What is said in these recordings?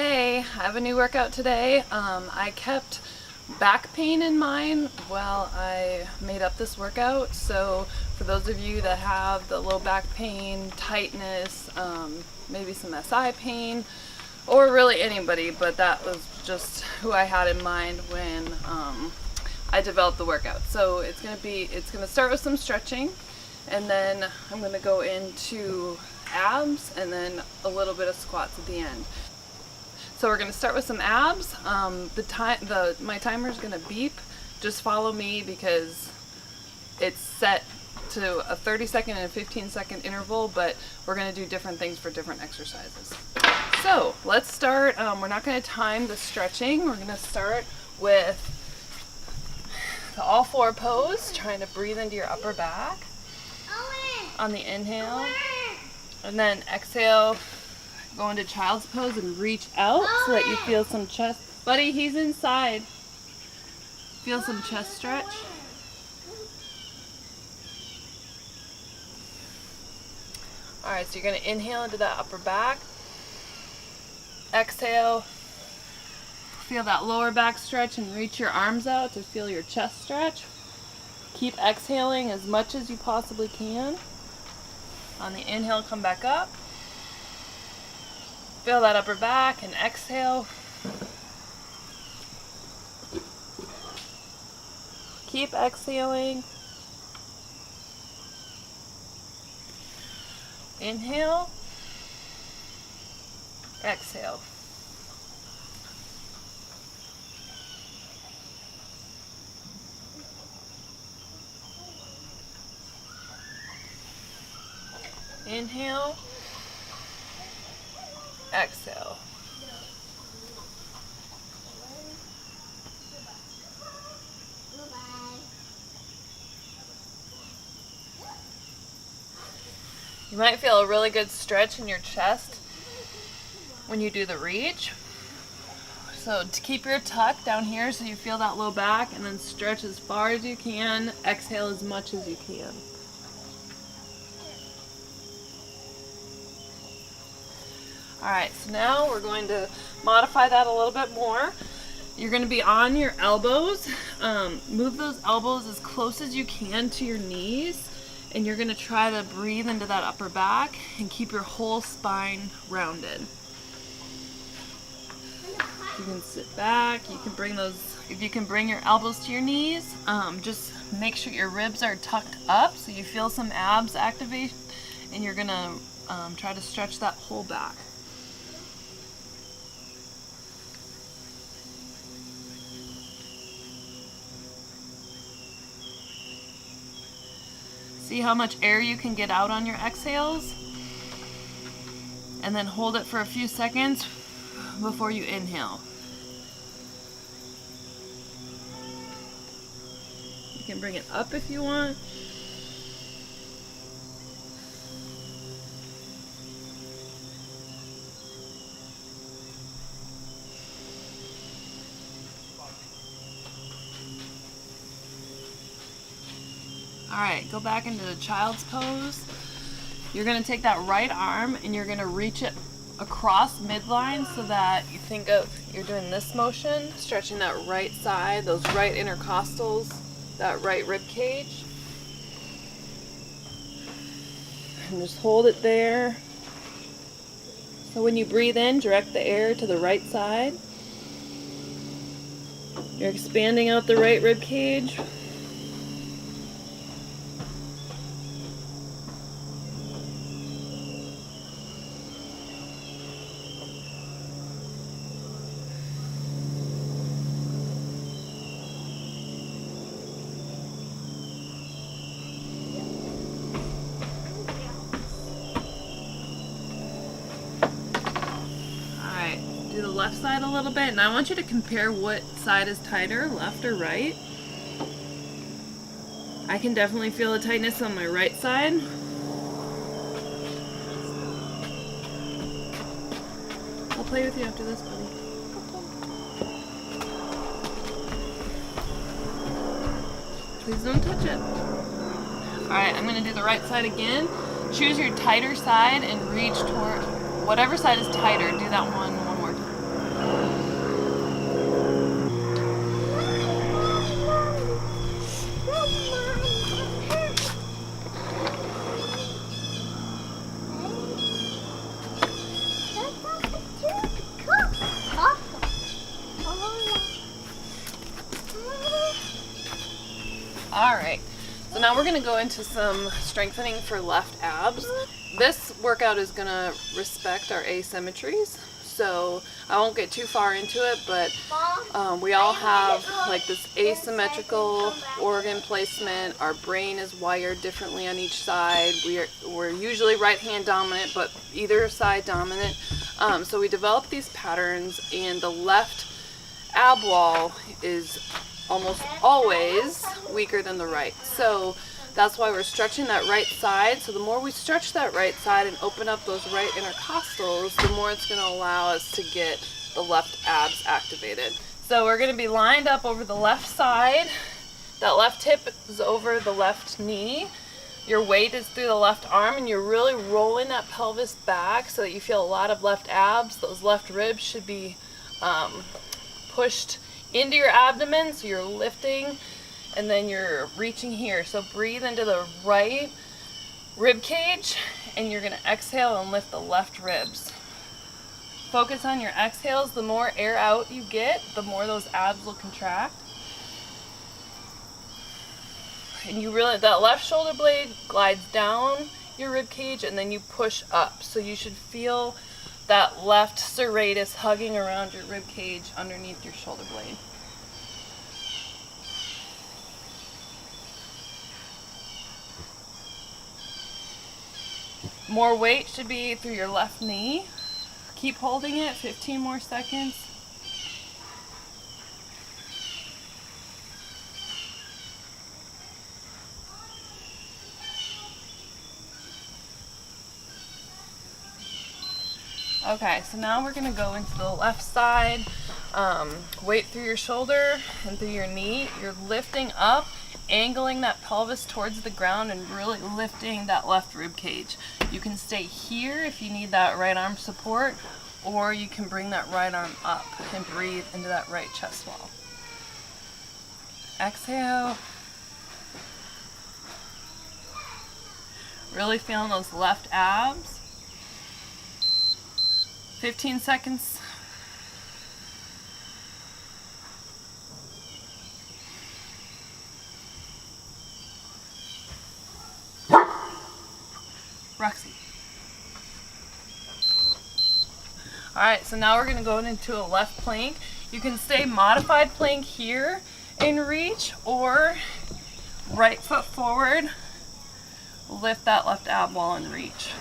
Hey, I have a new workout today. I kept back pain in mind while I made up this workout. So for those of you that have the low back pain, tightness, maybe some SI pain, or really anybody, but that was just who I had in mind when I developed the workout. So it's gonna start with some stretching, and then I'm gonna go into abs and then a little bit of squats at the end. So we're going to start with some abs. My timer is going to beep. Just follow me because it's set to a 30-second and a 15-second interval, but we're going to do different things for different exercises. So let's start. We're not going to time the stretching. We're going to start with the all four pose, trying to breathe into your upper back on the inhale, and then exhale. Go into child's pose and reach out so that you feel some chest. Buddy, he's inside. Feel some chest stretch. Alright, so you're going to inhale into that upper back. Exhale. Feel that lower back stretch and reach your arms out to feel your chest stretch. Keep exhaling as much as you possibly can. On the inhale, come back up. Feel that upper back and exhale. Keep exhaling. Inhale. Exhale. Inhale. Exhale. You might feel a really good stretch in your chest when you do the reach. So to keep your tuck down here so you feel that low back, and then stretch as far as you can. Exhale as much as you can. Alright, so now we're going to modify that a little bit more. You're going to be on your elbows. Move those elbows as close as you can to your knees, and you're going to try to breathe into that upper back and keep your whole spine rounded. You can sit back. You can bring if you can bring your elbows to your knees, just make sure your ribs are tucked up so you feel some abs activate, and you're going to try to stretch that whole back. See how much air you can get out on your exhales, and then hold it for a few seconds before you inhale. You can bring it up if you want. Alright, go back into the child's pose. You're going to take that right arm and you're going to reach it across midline so that you think of, you're doing this motion, stretching that right side, those right intercostals, that right rib cage. And just hold it there. So when you breathe in, direct the air to the right side. You're expanding out the right rib cage. Do the left side a little bit, and I want you to compare what side is tighter, left or right. I can definitely feel the tightness on my right side. I'll play with you after this, buddy. Please don't touch it. Alright, I'm going to do the right side again. Choose your tighter side and reach toward whatever side is tighter. Do that one more time. All right, so now we're gonna go into some strengthening for left abs. This workout is gonna respect our asymmetries, so I won't get too far into it, but we all have like this asymmetrical organ placement. Our brain is wired differently on each side. We're usually right hand dominant, but either side dominant. So we develop these patterns, and the left ab wall is almost always weaker than the right. So that's why we're stretching that right side. So the more we stretch that right side and open up those right intercostals, the more it's going to allow us to get the left abs activated. So we're going to be lined up over the left side. That left hip is over the left knee. Your weight is through the left arm, and you're really rolling that pelvis back so that you feel a lot of left abs. Those left ribs should be pushed into your abdomen, so you're lifting and then you're reaching here. So breathe into the right rib cage, and you're going to exhale and lift the left ribs. Focus on your exhales. The more air out you get, the more those abs will contract. And you really, that left shoulder blade glides down your rib cage, and then you push up. So you should feel that left serratus hugging around your rib cage underneath your shoulder blade. More weight should be through your left knee. Keep holding it, 15 more seconds. Okay, so now we're gonna go into the left side. Weight through your shoulder and through your knee. You're lifting up, angling that pelvis towards the ground, and really lifting that left rib cage. You can stay here if you need that right arm support, or you can bring that right arm up and breathe into that right chest wall. Exhale. Really feeling those left abs. 15 seconds. Roxy. Alright, so now we're going to go into a left plank. You can stay modified plank here and reach, or right foot forward, lift that left ab wall and reach.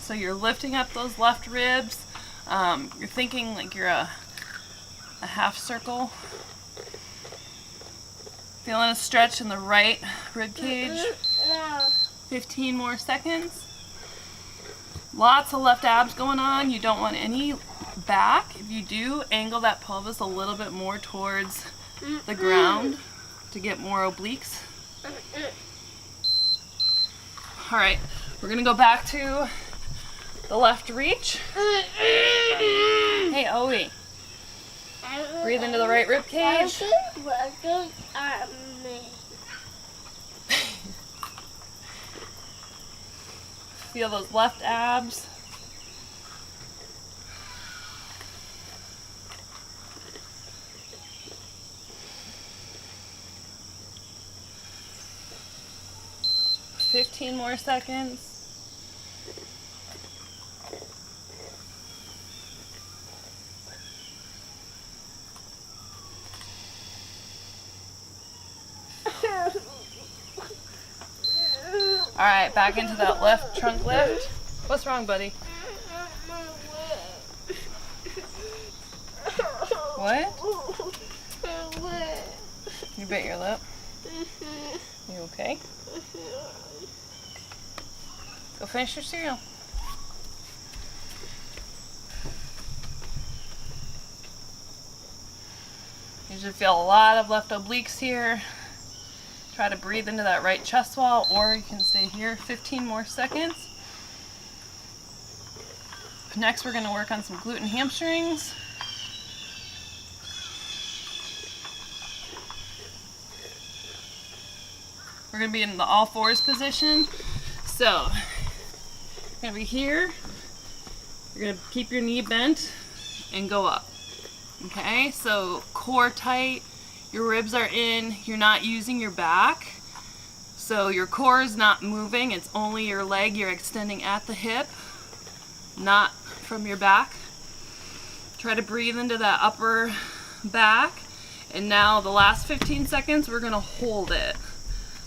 So you're lifting up those left ribs. You're thinking like you're a half circle. Feeling a stretch in the right rib cage. 15 more seconds. Lots of left abs going on. You don't want any back. If you do, angle that pelvis a little bit more towards the ground to get more obliques. All right, we're gonna go back to the left reach. Hey, Owie. Breathe into the right rib cage. Feel those left abs. Fifteen more seconds. All right, back into that left trunk lift. What's wrong, buddy? What? You bit your lip? You okay? Go finish your cereal. You should feel a lot of left obliques here. Try to breathe into that right chest wall, or you can stay here 15 more seconds. Next, we're going to work on some glute and hamstrings. We're going to be in the all fours position. So, you're going to be here. You're going to keep your knee bent and go up. Okay, so core tight, your ribs are in, you're not using your back. So your core is not moving, it's only your leg you're extending at the hip, not from your back. Try to breathe into that upper back. And now the last 15 seconds, we're gonna hold it.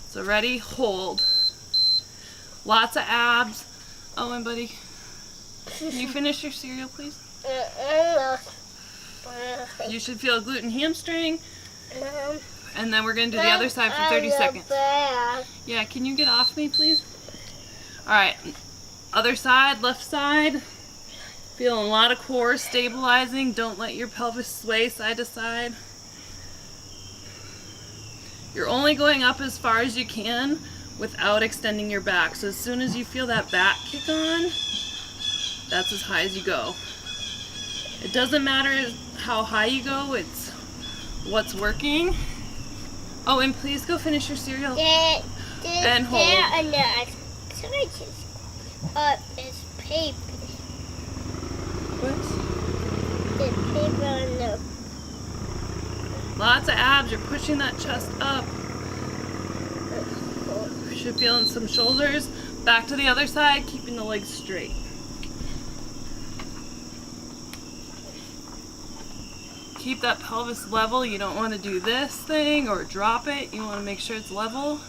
So ready, hold. Lots of abs. Owen, buddy, can you finish your cereal, please? You should feel a gluten hamstring. And then we're gonna do the other side for 30 seconds. Yeah, can you get off me, please? All right, other side, left side. Feeling a lot of core stabilizing. Don't let your pelvis sway side to side. You're only going up as far as you can without extending your back. So as soon as you feel that back kick on, that's as high as you go. It doesn't matter how high you go, it's what's working. Oh, and please go finish your cereal. And hold. There on the is paper. What? The paper on the... Lots of abs, you're pushing that chest up. You should feel in some shoulders. Back to the other side, keeping the legs straight. Keep that pelvis level. You don't want to do this thing or drop it. You want to make sure it's level.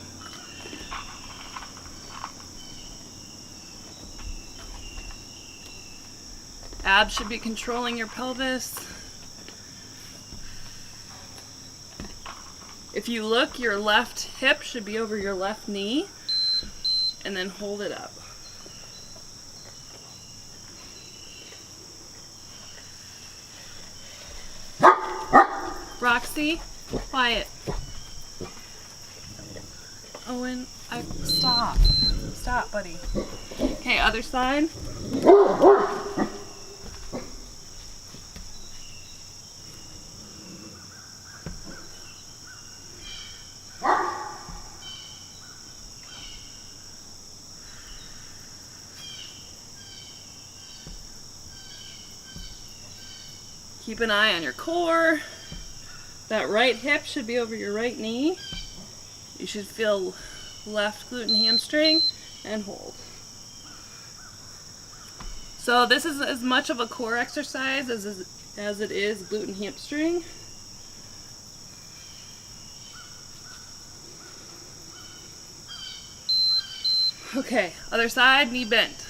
Abs should be controlling your pelvis. If you look, your left hip should be over your left knee, and then hold it up. Roxy, quiet. Owen, stop. Stop, buddy. Okay, other side. Keep an eye on your core. That right hip should be over your right knee. You should feel left gluten hamstring and hold. So this is as much of a core exercise as it is gluten hamstring. Okay, other side, knee bent.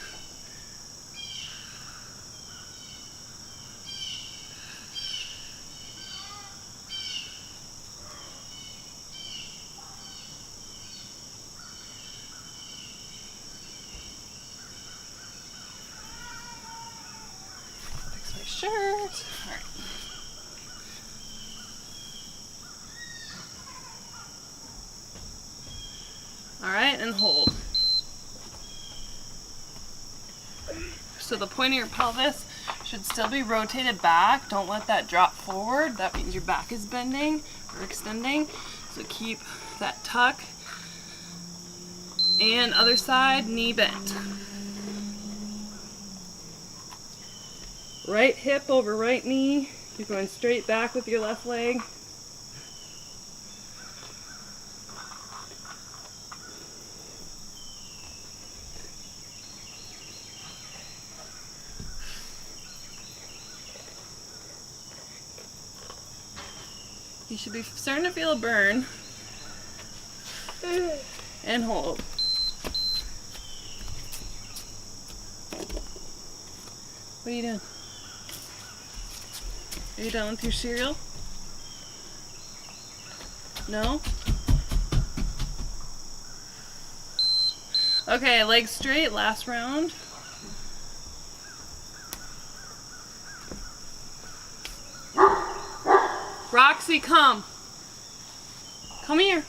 Shirt. All right. All right, and hold. So the point of your pelvis should still be rotated back. Don't let that drop forward. That means your back is bending or extending. So keep that tuck. And other side, knee bent. Right hip over right knee. You're going straight back with your left leg. You should be starting to feel a burn. And hold. What are you doing? Are you done with your cereal? No? Okay, legs straight, last round. Roxy, come. Come here.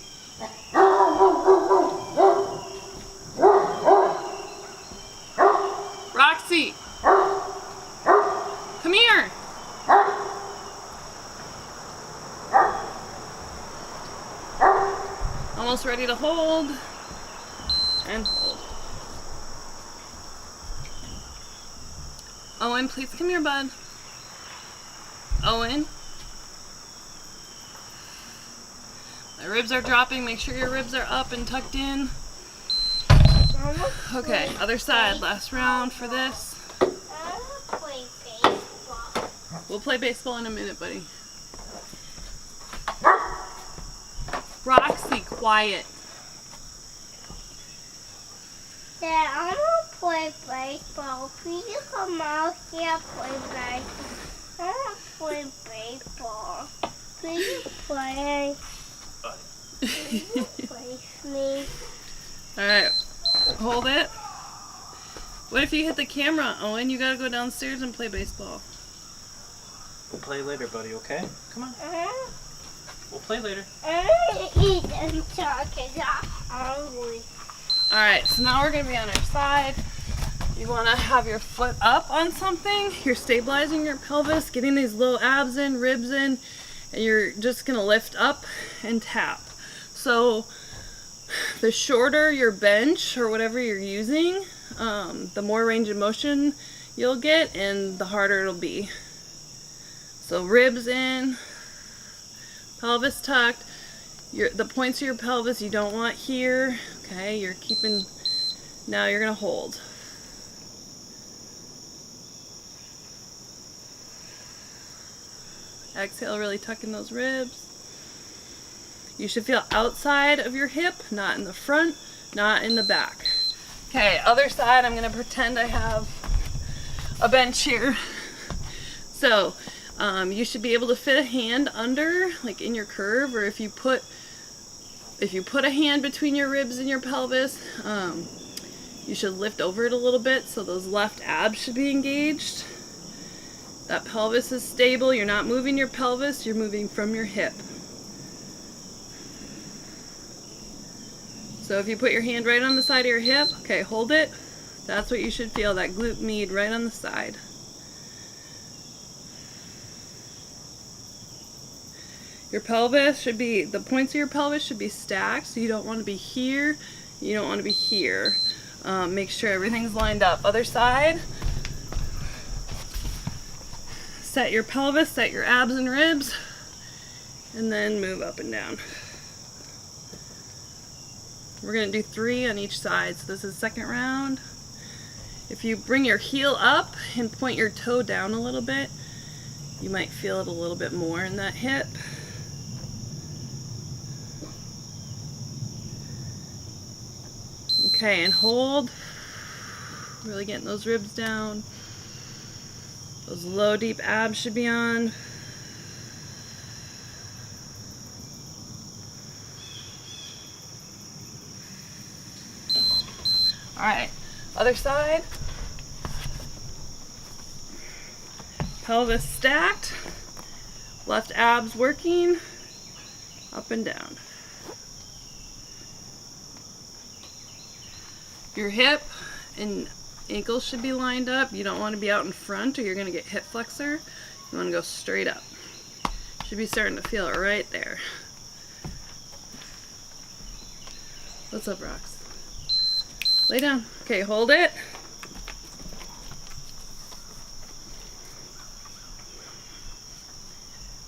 Roxy. Come here. Almost ready to hold. And hold. Owen, please come here, bud. Owen. My ribs are dropping. Make sure your ribs are up and tucked in. Okay, other side. Last round for this. I want to play baseball. We'll play baseball in a minute, buddy. Roxy, quiet. Dad, I want to play baseball. Please come out here and play baseball. I want to play baseball. Please play. Please play with me. Alright, hold it. What if you hit the camera, Owen? You gotta go downstairs and play baseball. We'll play later, buddy, okay? Come on. We'll play later. I want to eat them because I'm hungry. Alright, so now we're gonna be on our side. You wanna have your foot up on something. You're stabilizing your pelvis, getting these low abs in, ribs in, and you're just gonna lift up and tap. So the shorter your bench or whatever you're using, the more range of motion you'll get and the harder it'll be. So ribs in, pelvis tucked. The points of your pelvis you don't want here. Okay, you're keeping, now you're gonna hold. Exhale, really tuck in those ribs. You should feel outside of your hip, not in the front, not in the back. Okay, other side, I'm gonna pretend I have a bench here. So, you should be able to fit a hand under, like in your curve, or if you put a hand between your ribs and your pelvis, you should lift over it a little bit so those left abs should be engaged. That pelvis is stable. You're not moving your pelvis, you're moving from your hip. So if you put your hand right on the side of your hip, okay, hold it. That's what you should feel, that glute med right on the side. Your pelvis should be, the points of your pelvis should be stacked, so you don't want to be here, you don't want to be here. Make sure everything's lined up. Other side. Set your pelvis, set your abs and ribs, and then move up and down. We're going to do 3 on each side, so this is second round. If you bring your heel up and point your toe down a little bit, you might feel it a little bit more in that hip. Okay, and hold. Really getting those ribs down. Those low, deep abs should be on. All right, other side. Pelvis stacked. Left abs working. Up and down. Your hip and ankles should be lined up. You don't want to be out in front or you're going to get hip flexor. You want to go straight up. Should be starting to feel it right there. What's up, Rox? Lay down. Okay, hold it.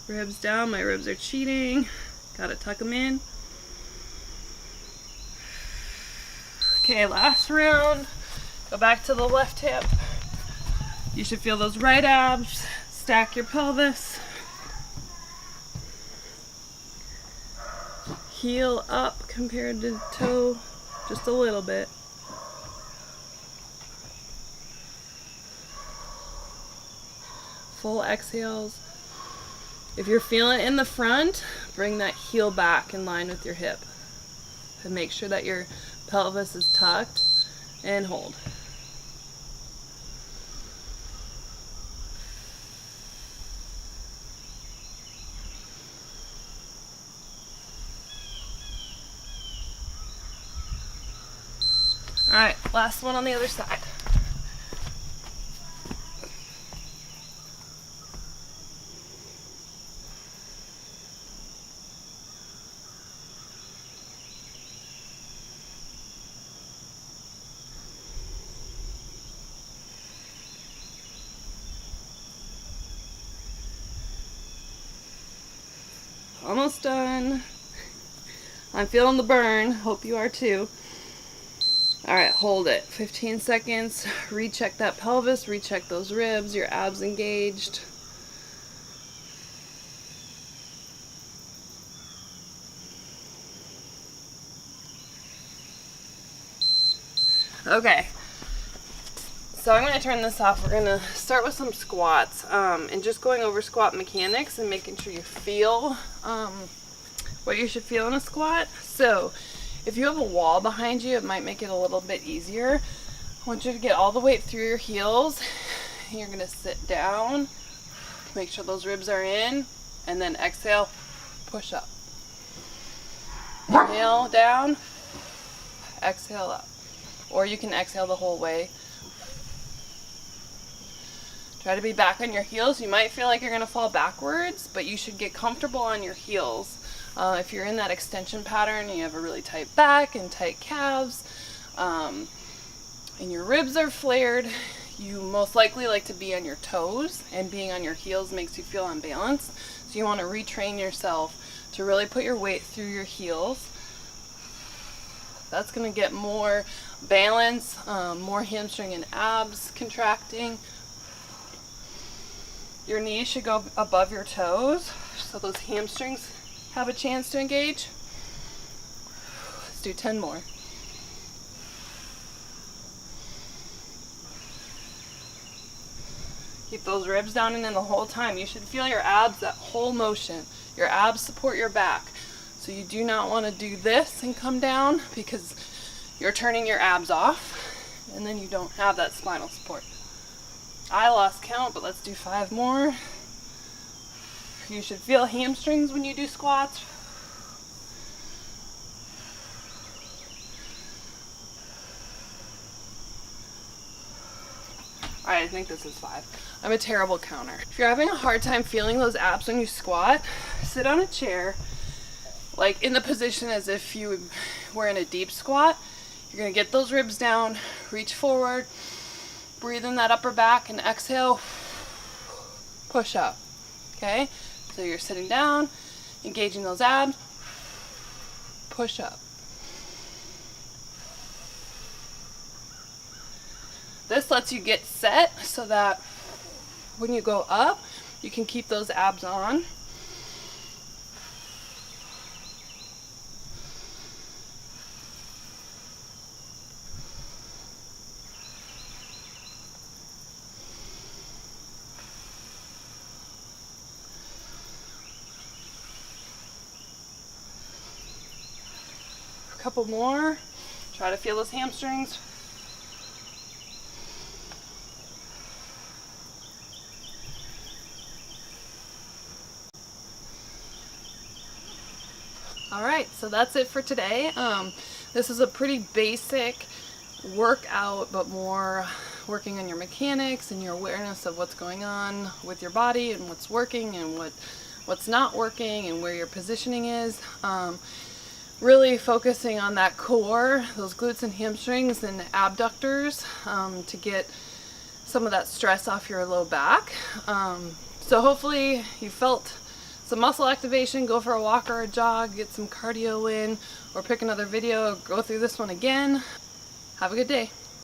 Ribs down. My ribs are cheating. Gotta tuck them in. Okay, last round. Go back to the left hip. You should feel those right abs. Stack your pelvis. Heel up compared to toe, just a little bit. Full exhales. If you're feeling it in the front, bring that heel back in line with your hip. And make sure that your pelvis is tucked and hold. All right, last one on the other side. Almost done. I'm feeling the burn. Hope you are too. All right, hold it. 15 seconds. Recheck that pelvis, recheck those ribs, your abs engaged. Okay, so I'm going to turn this off. We're going to start with some squats and just going over squat mechanics and making sure you feel what you should feel in a squat. So if you have a wall behind you, it might make it a little bit easier. I want you to get all the weight through your heels. You're going to sit down, make sure those ribs are in, and then exhale, push up. Inhale down, exhale up. Or you can exhale the whole way. Try to be back on your heels. You might feel like you're going to fall backwards, but you should get comfortable on your heels. If you're in that extension pattern, you have a really tight back and tight calves, and your ribs are flared, you most likely like to be on your toes, and being on your heels makes you feel unbalanced. So you want to retrain yourself to really put your weight through your heels. That's going to get more balance, more hamstring and abs contracting. Your knees should go above your toes so those hamstrings have a chance to engage. Let's do 10 more. Keep those ribs down and in the whole time. You should feel your abs, that whole motion. Your abs support your back. So you do not want to do this and come down because you're turning your abs off and then you don't have that spinal support. I lost count, but let's do 5 more. You should feel hamstrings when you do squats. All right, I think this is 5. I'm a terrible counter. If you're having a hard time feeling those abs when you squat, sit on a chair, like in the position as if you were in a deep squat. You're gonna get those ribs down, reach forward, breathe in that upper back, and exhale, push up, okay? So you're sitting down, engaging those abs, push up. This lets you get set so that when you go up, you can keep those abs on. A couple more. Try to feel those hamstrings. All right, so that's it for today. This is a pretty basic workout, but more working on your mechanics and your awareness of what's going on with your body and what's working and what's not working and where your positioning is. Really focusing on that core, those glutes and hamstrings and abductors, to get some of that stress off your low back. So hopefully you felt some muscle activation. Go for a walk or a jog, get some cardio in, or pick another video, go through this one again. Have a good day.